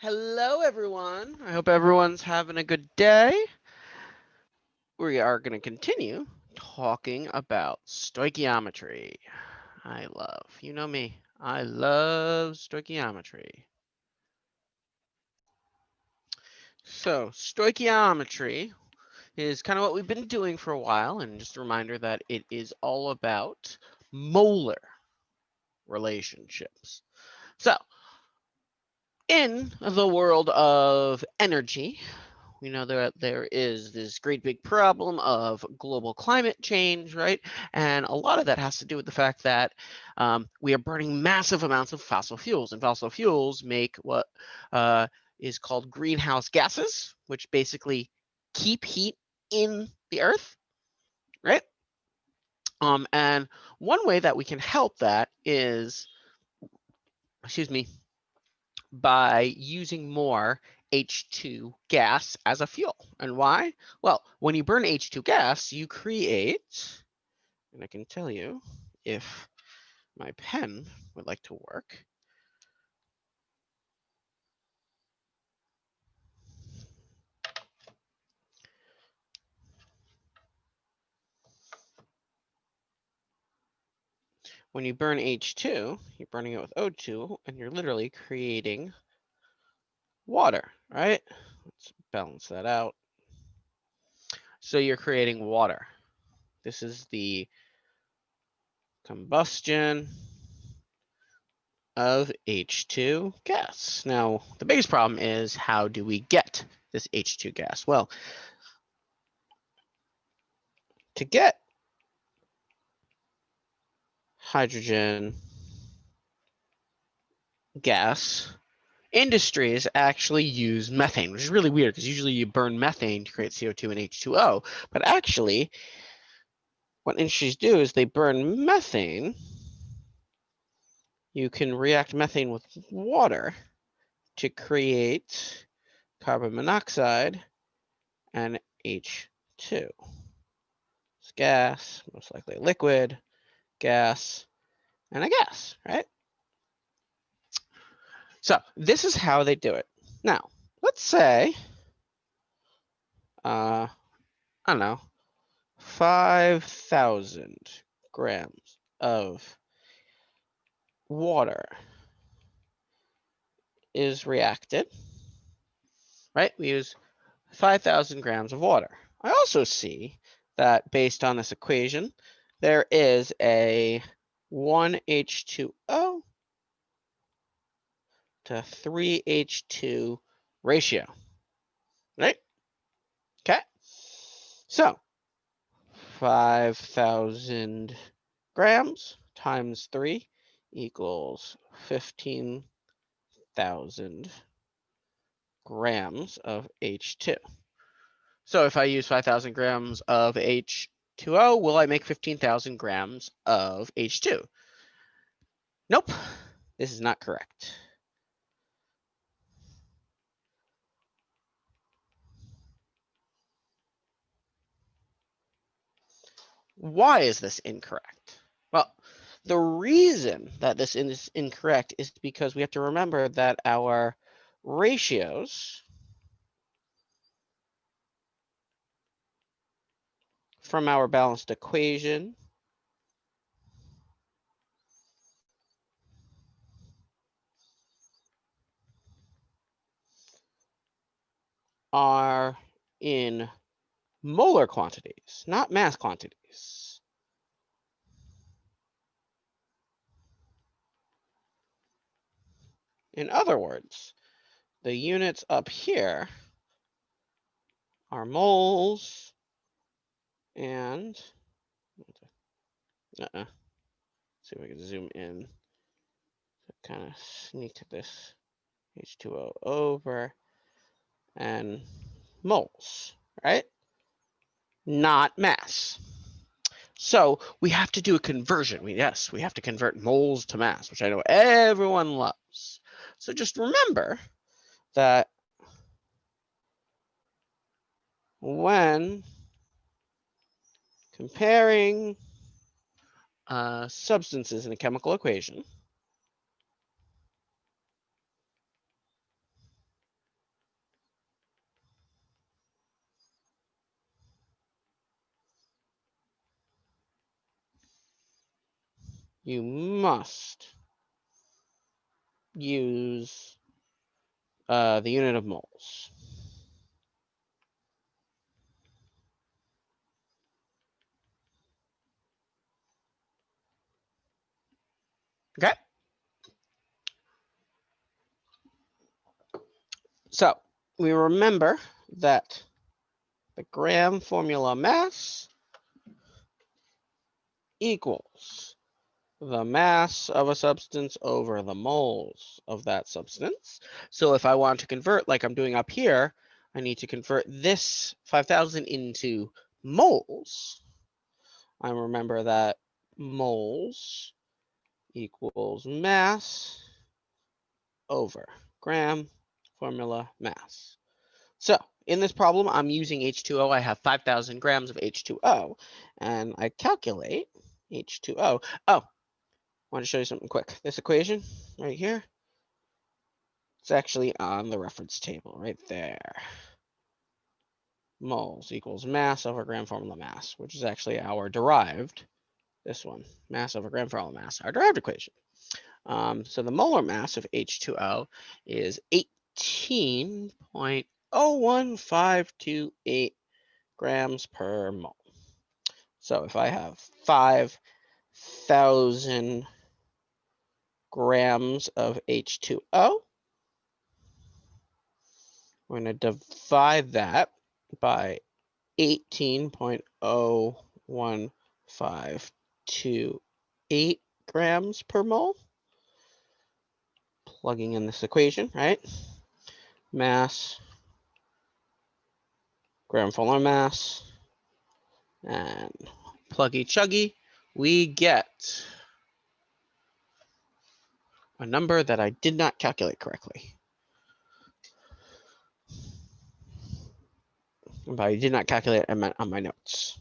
Hello, everyone. I hope everyone's having a good day. We are going to continue talking about stoichiometry. You know me, I love stoichiometry. So, stoichiometry is kind of what we've been doing for a while, and just a reminder that it is all about molar relationships. So, in the world of energy, we know that there is this great big problem of global climate change, right? And a lot of that has to do with the fact that we are burning massive amounts of fossil fuels, and fossil fuels make what is called greenhouse gases, which basically keep heat in the earth, right? And one way that we can help that is, excuse me, by using more H2 gas as a fuel. And why? Well, when you burn H2 gas, you create, and I can tell you if my pen would like to work. When you burn H2, you're burning it with O2, and you're literally creating water, right? Let's balance that out. So you're creating water. This is the combustion of H2 gas. Now, the biggest problem is, how do we get this H2 gas? Well, to get hydrogen gas, industries actually use methane, which is really weird because usually you burn methane to create CO2 and H2O. But actually, what industries do is they burn methane. You can react methane with water to create carbon monoxide and H2. It's gas, most likely a liquid, gas, and a gas, right? So this is how they do it. Now, let's say, I don't know, 5,000 grams of water is reacted, right? We use 5,000 grams of water. I also see that based on this equation, there is a 1H2O to 3H2 ratio, right? Okay. So 5,000 grams times 3 equals 15,000 grams of H2. So if I use 5,000 grams of H2O, will I make 15,000 grams of H2? Nope, this is not correct. Why is this incorrect? Well, the reason that this is incorrect is because we have to remember that our ratios from our balanced equation are in molar quantities, not mass quantities. In other words, the units up here are moles and, see if I can zoom in, kind of sneak this H2O over, and moles, right? Not mass. So we have to do a conversion. We have to convert moles to mass, which I know everyone loves. So just remember that when comparing substances in a chemical equation, you must use the unit of moles. Okay? So we remember that the gram formula mass equals the mass of a substance over the moles of that substance. So if I want to convert, like I'm doing up here, I need to convert this 5,000 into moles. I remember that moles equals mass over gram formula mass. So in this problem, I'm using H2O. I have 5,000 grams of H2O, and I calculate H2O. Oh, I want to show you something quick. This equation right here, it's actually on the reference table right there. Moles equals mass over gram formula mass, which is actually our derived, this one, mass over gram formula mass, our derived equation. So the molar mass of H2O is 18.01528 grams per mole. So if I have 5,000 grams of H2O, we're going to divide that by 18.01528 grams per mole. Plugging in this equation, right? Mass, gram formula mass, and pluggy chuggy, we get a number that I did not calculate correctly. But I did not calculate, I meant on my notes.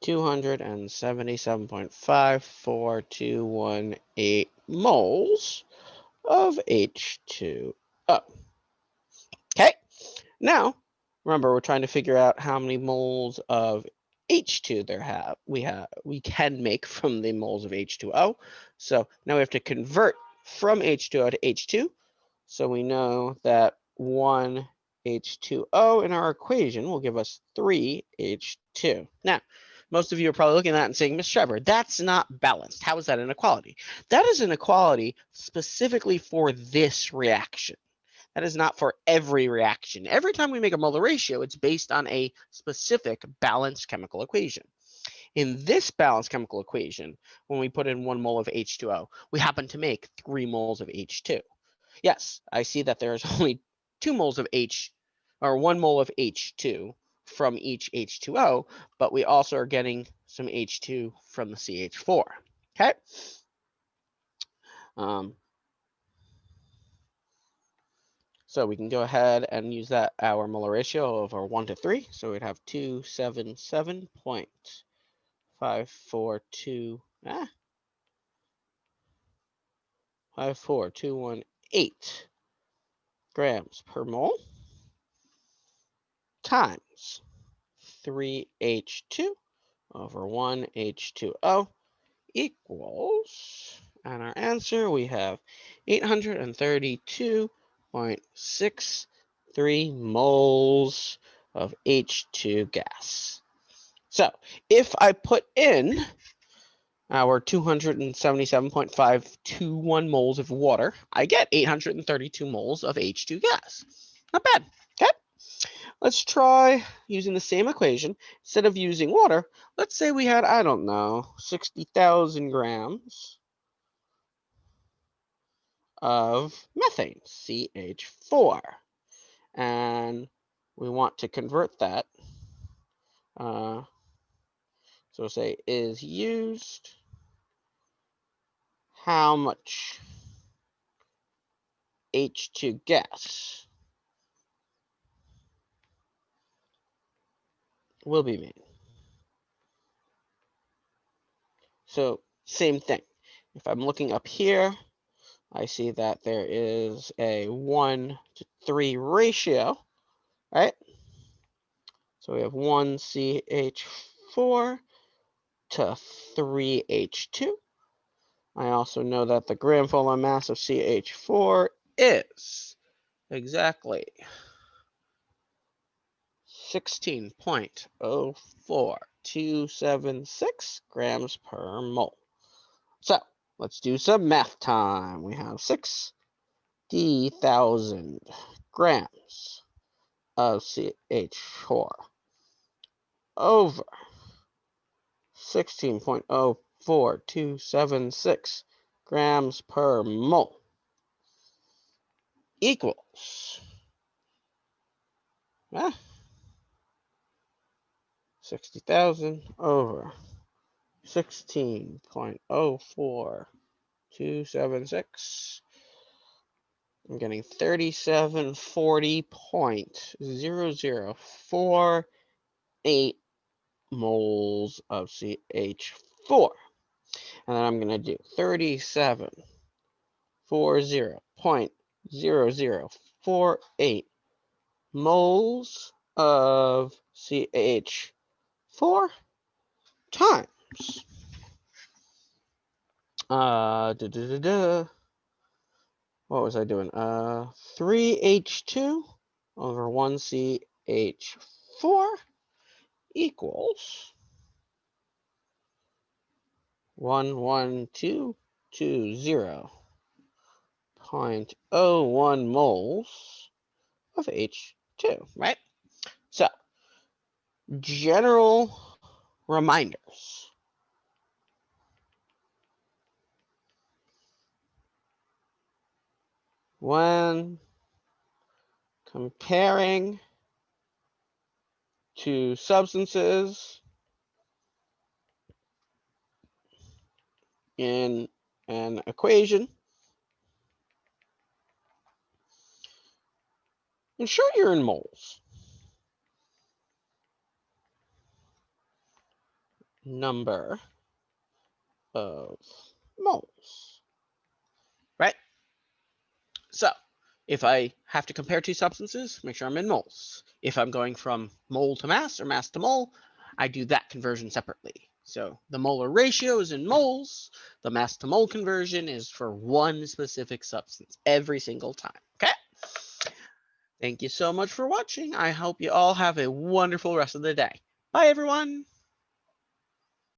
$277.54218 moles of H2O. Okay, now remember we're trying to figure out how many moles of H2 we can make from the moles of H2O. So now we have to convert from H2O to H2. So we know that 1 H2O in our equation will give us 3 H2. Now, most of you are probably looking at that and saying, Ms. Trevor, that's not balanced. How is that an equality? That is an equality specifically for this reaction. That is not for every reaction. Every time we make a molar ratio, it's based on a specific balanced chemical equation. In this balanced chemical equation, when we put in 1 mole of H2O, we happen to make 3 moles of H2. Yes, I see that there's only 2 moles of or 1 mole of H2 from each H2O, but we also are getting some H2 from the CH4. Okay. So we can go ahead and use that our molar ratio of our 1 to 3. So we'd have 277.542 54218 grams per mole times 3H2 over 1 H2O equals, and our answer we have 832.63 moles of H2 gas. So if I put in our 277.521 moles of water, I get 832 moles of H2 gas. Not bad. Okay. Let's try using the same equation. Instead of using water, let's say we had, I don't know, 60,000 grams of methane, CH4. And we want to convert that. So say is used how much H2 gas will be made. So same thing. If I'm looking up here, I see that there is a 1 to 3 ratio, right? So we have 1CH4 to 3H2. I also know that the gram molar mass of CH4 is exactly 16.04276 grams per mole. So let's do some math time. We have 60,000 grams of CH4 over 16.04276 grams per mole equals 60,000 over 16.04276. I'm getting 3740.0048 moles of CH4. And then I'm going to do 3740.0048 moles of CH4 times what was I doing? 3H2 over 1CH4 equals 11220.01 moles of H2, right? So, general reminders. When comparing to substances in an equation, ensure you're in moles. Number of moles, right? So if I have to compare two substances, make sure I'm in moles. If I'm going from mole to mass or mass to mole, I do that conversion separately. So the molar ratio is in moles. The mass to mole conversion is for one specific substance every single time. Okay? Thank you so much for watching. I hope you all have a wonderful rest of the day. Bye, everyone.